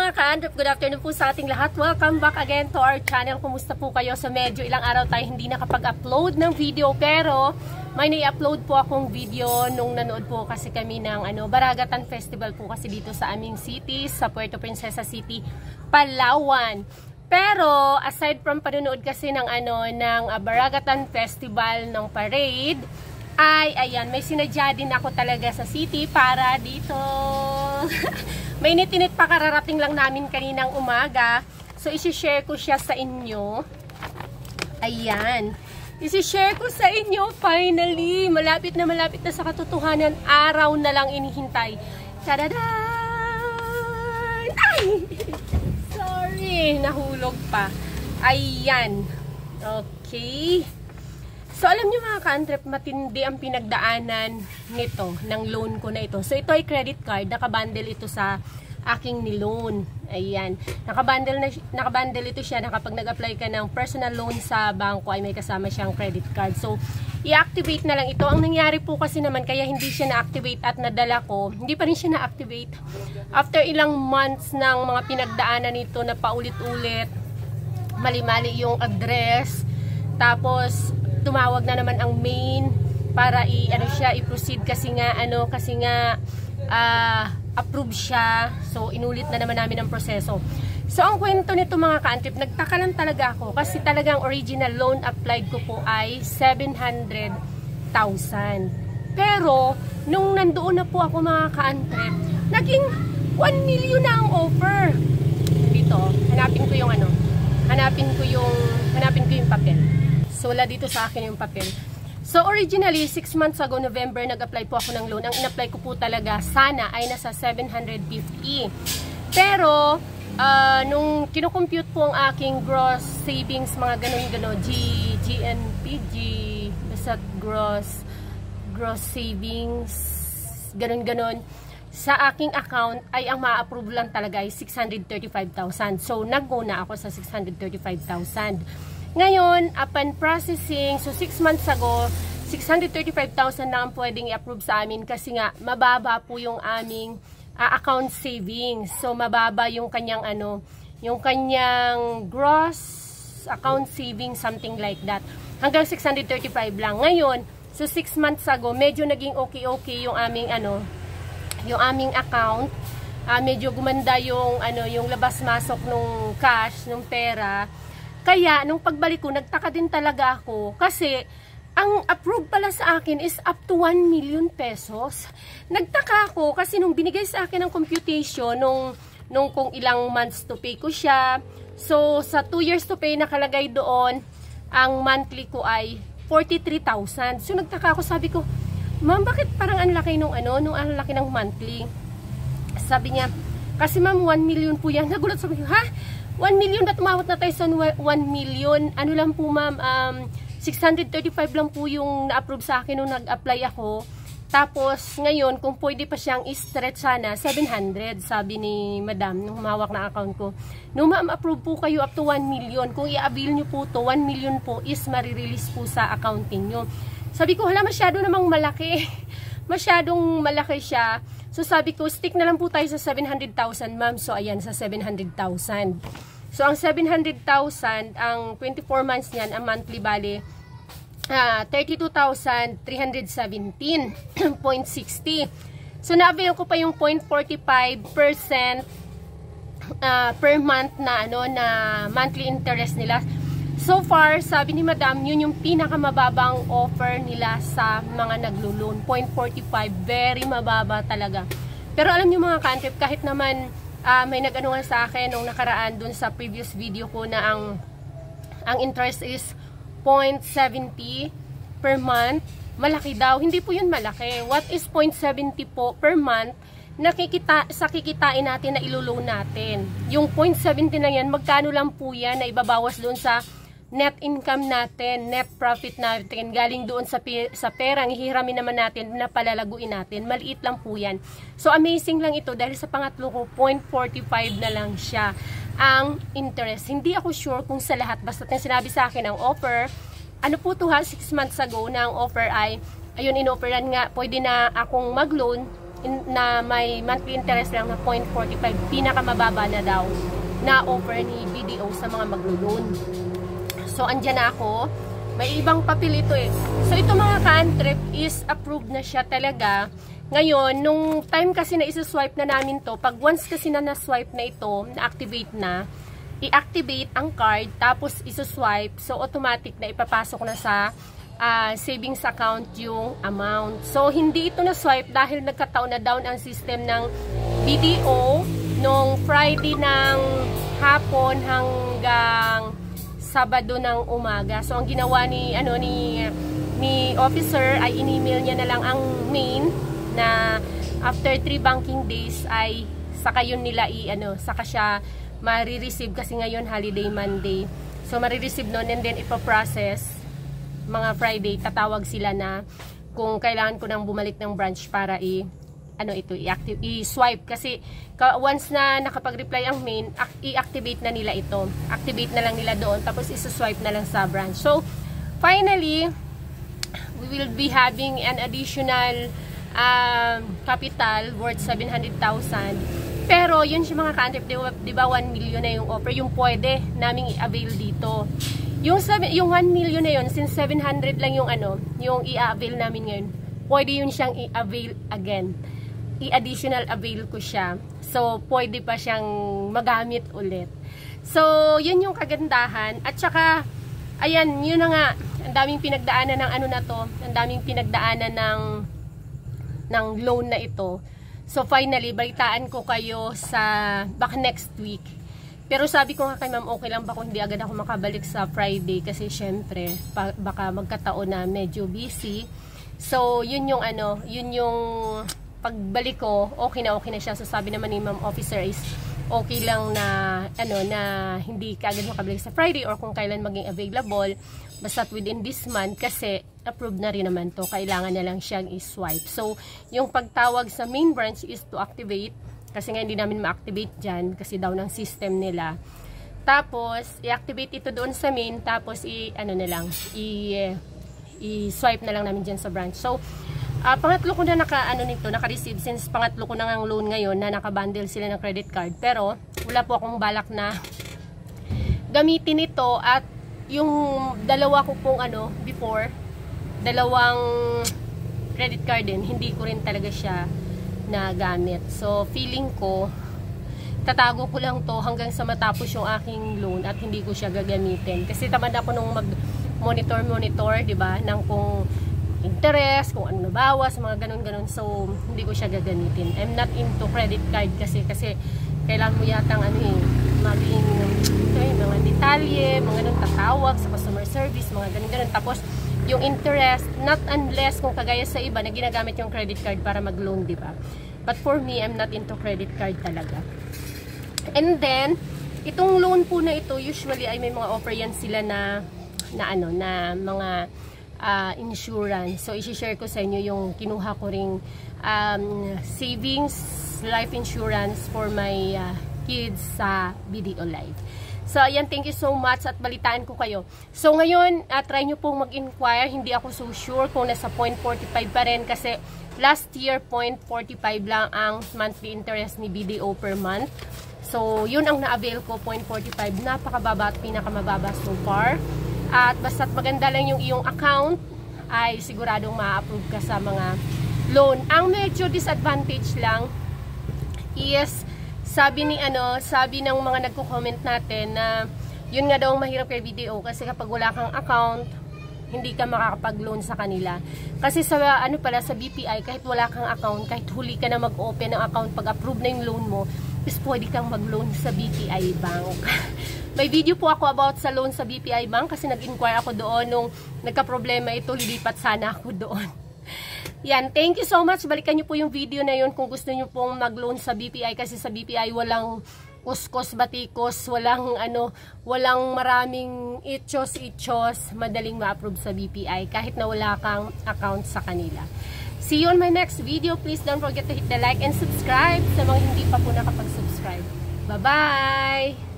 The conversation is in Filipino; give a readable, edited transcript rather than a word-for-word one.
mga ka-Andrep, good afternoon po sa ating lahat. Welcome back again to our channel. Kumusta po kayo? So medyo ilang araw tayo hindi nakapag-upload ng video, pero may na-upload po akong video nung nanood po kasi kami ng Baragatan Festival po kasi dito sa aming city, sa Puerto Princesa City, Palawan. Pero aside from panonood kasi ng Baragatan Festival ng parade, ay ayan, may sinadya din ako talaga sa city para dito. May init-init pa, kararating lang namin kaninang umaga. So, isi-share ko siya sa inyo. Ayan. Isi-share ko sa inyo, finally. Malapit na sa katotohanan. Araw na lang inihintay. Tadadan! Ay! Sorry, nahulog pa. Ayan. Okay. So, alam nyo mga ka-Andrep, matindi ang pinagdaanan nito, ng loan ko na ito. So, ito ay credit card. Nakabundle ito sa aking niloan. Ayan. Nakabundle ito siya na kapag nag-apply ka ng personal loan sa bangko ay may kasama siyang credit card. So, i-activate na lang ito. Ang nangyari po kasi naman, kaya hindi siya na-activate at nadala ko, hindi pa rin siya na-activate. After ilang months ng mga pinagdaanan nito na paulit-ulit, mali-mali yung address, tapos tumawag na naman ang main para i-proceed kasi nga approve siya. So inulit na naman namin ang proseso. So ang kwento nito mga ka-Andrep, nagtaka lang talaga ako kasi talagang original loan applied ko po ay 700,000. Pero nung nandoon na po ako mga ka-Andrep, naging 1 million na ang offer. Dito, hanapin ko yung papel. So, wala dito sa akin yung papel. So, originally, 6 months ago, November, nag-apply po ako ng loan. Ang in-apply ko po talaga, sana, ay nasa 750. Pero, nung kinocompute po ang aking gross savings, mga ganon-ganon, GNPG, basta gross savings, ganon-ganon, sa aking account, ay ang ma-approve lang talaga ay 635,000. So, nag-go na ako sa 635,000. Ngayon, upon processing, so 6 months ago, 635,000 na ang pwedeng i-approve sa amin kasi nga, mababa po yung aming account savings. So, mababa yung kanyang gross account savings, something like that. Hanggang 635 lang. Ngayon, so 6 months ago, medyo naging okay yung aming account. Medyo gumanda yung labas-masok nung cash, nung pera. Kaya, nung pagbalik ko, nagtaka din talaga ako kasi ang approve pala sa akin is up to 1 million pesos. Nagtaka ako kasi nung binigay sa akin ng computation, nung kung ilang months to pay ko siya. So, sa 2 years to pay nakalagay doon, ang monthly ko ay 43,000. So, nagtaka ako, sabi ko, ma'am, bakit parang ang laki nung ang laki ng monthly? Sabi niya, kasi ma'am, 1 million po yan. Nagulat, sabi ko, ha? 1 million na tumawat na tayo sa 1 million. Ano lang po ma'am, 635 lang po yung na-approve sa akin nung nag-apply ako. Tapos ngayon, kung pwede pa siyang i-stretch sana, 700, sabi ni madam, nung humawak na account ko. No ma'am, approve po kayo up to 1 million. Kung i-avail nyo po to, 1 million po is marirelease po sa accounting nyo. Sabi ko, hala, masyado namang malaki. Masyadong malaki siya. So sabi ko, stick na lang po tayo sa 700,000 ma'am. So ayan, sa 700,000. So ang 700,000, ang 24 months niyan, ang monthly bali, 32,317.60. So na-avail ko pa yung 0.45% per month na monthly interest nila. So far, sabi ni madam, yun yung pinakamababang offer nila sa mga naglo-loan. 0.45, very mababa talaga. Pero alam nyo mga ka-Andrep, kahit naman may nag-anuhan sa akin nung nakaraan dun sa previous video ko na ang interest is 0.70 per month, malaki daw. Hindi po yun malaki. What is 0.70 po per month sa kikitain natin na ilo-loan natin? Yung 0.70 na yan, magkano lang po yan na ibabawas doon sa net income natin, net profit natin, galing doon sa perang ihiramin naman natin na palalaguin natin. Maliit lang po yan. So, amazing lang ito dahil sa pangatlo ko, 0.45 na lang siya ang interest. Hindi ako sure kung sa lahat. Basta sinabi sa akin ang offer, ano po to ha, 6 months ago na ang offer ay, ayun, in-offeran nga, pwede na akong mag-loan na may monthly interest lang na 0.45, pinakamababa na daw na offer ni BDO sa mga maglo-loan. So, andyan na ako. May ibang papel ito eh. So, ito mga ka-Antrep is approved na siya talaga. Ngayon, nung time kasi na isa-swipe na namin to, pag once kasi na na-swipe na ito, na-activate na, i-activate ang card, tapos isa-swipe, so automatic na ipapasok na sa savings account yung amount. So, hindi ito na-swipe dahil nagkataon na down ang system ng BDO nung Friday ng hapon hanggang Sabado ng umaga. So, ang ginawa ni officer ay in-email niya na lang ang main na after 3 banking days ay saka yun nila saka siya marireceive kasi ngayon holiday Monday. So, marireceive nun and then ipaprocess mga Friday. Tatawag sila na kung kailangan ko nang bumalik ng branch para i-swipe kasi once na nakapag-reply ang main, i-activate na nila ito. Activate na lang nila doon tapos i-swipe na lang sa branch. So, finally, we will be having an additional capital worth 700,000. Pero, yun siya mga ka-Antrep, diba 1 million na yung offer, yung pwede naming i-avail dito. Yung 1 million na yun, since 700 lang yung yung i-avail namin ngayon, pwede yun siyang i-avail again. I-additional avail ko siya. So, pwede pa siyang magamit ulit. So, yun yung kagandahan. At saka, ayan, yun na nga, ang daming pinagdaanan ng na to, ang daming pinagdaanan ng loan na ito. So, finally, balitaan ko kayo baka next week. Pero sabi ko nga kay ma'am, okay lang ba kung hindi agad ako makabalik sa Friday? Kasi syempre, baka magkataon na medyo busy. So, yun yung yun yung pagbalik ko, okay na siya. So, sabi naman ni ma'am officer is okay lang na na hindi ka agad makabalik sa Friday or kung kailan maging available basta within this month kasi approved na rin naman to. Kailangan na lang siyang i-swipe. So, yung pagtawag sa main branch is to activate kasi nga hindi namin ma-activate dyan kasi down ang system nila. Tapos, i-activate ito doon sa main tapos i-swipe na lang namin dyan sa branch. So, pangatlo ko na naka-receive since pangatlo ko na ang loan ngayon na naka-bundle sila ng credit card. Pero, wala po akong balak na gamitin ito at yung dalawa ko pong before, dalawang credit card din, hindi ko rin talaga siya nagamit. So, feeling ko, tatago ko lang to hanggang sa matapos yung aking loan at hindi ko siya gagamitin. Kasi tamad ako nung mag-monitor, diba, ng kung interest, kung ano nabawas, mga ganun-ganun. So, hindi ko siya gagamitin. I'm not into credit card kasi kailangan mo yatang maging mga detalye, mga ganun, tatawag sa customer service, mga ganun-ganun. Tapos, yung interest, not unless kung kagaya sa iba na ginagamit yung credit card para mag-loan, diba? But for me, I'm not into credit card talaga. And then, itong loan po na ito, usually ay may mga offer yan sila na mga insurance. So, isi-share ko sa inyo yung kinuha ko ring savings, life insurance for my kids sa BDO Life. So, ayan, thank you so much at balitaan ko kayo. So, ngayon, try nyo pong mag-inquire. Hindi ako so sure kung nasa 0.45 pa rin kasi last year, 0.45 lang ang monthly interest ni BDO per month. So, yun ang na-avail ko, 0.45. Napakababa at pinakamababa so far. At basta't maganda lang yung iyong account, ay siguradong ma-approve ka sa mga loan. Ang medyo disadvantage lang is sabi ng mga nagko-comment natin na yun nga daw mahirap kay BDO kasi kapag wala kang account, hindi ka makakapag-loan sa kanila. Kasi sa sa BPI, kahit wala kang account, kahit huli ka na mag-open ng account, pag-approve na yung loan mo, is pwede kang mag-loan sa BPI Bank. May video po ako about sa loan sa BPI Bank kasi nag-inquire ako doon nung nagka-problema ito, lilipat sana ako doon. Yan, thank you so much. Balikan nyo po yung video na yun kung gusto nyo pong mag-loan sa BPI kasi sa BPI walang kuskos, batikos, walang maraming itchos, madaling ma-approve sa BPI kahit na wala kang account sa kanila. See you on my next video. Please don't forget to hit the like and subscribe sa mga hindi pa po nakapag-subscribe. Bye-bye!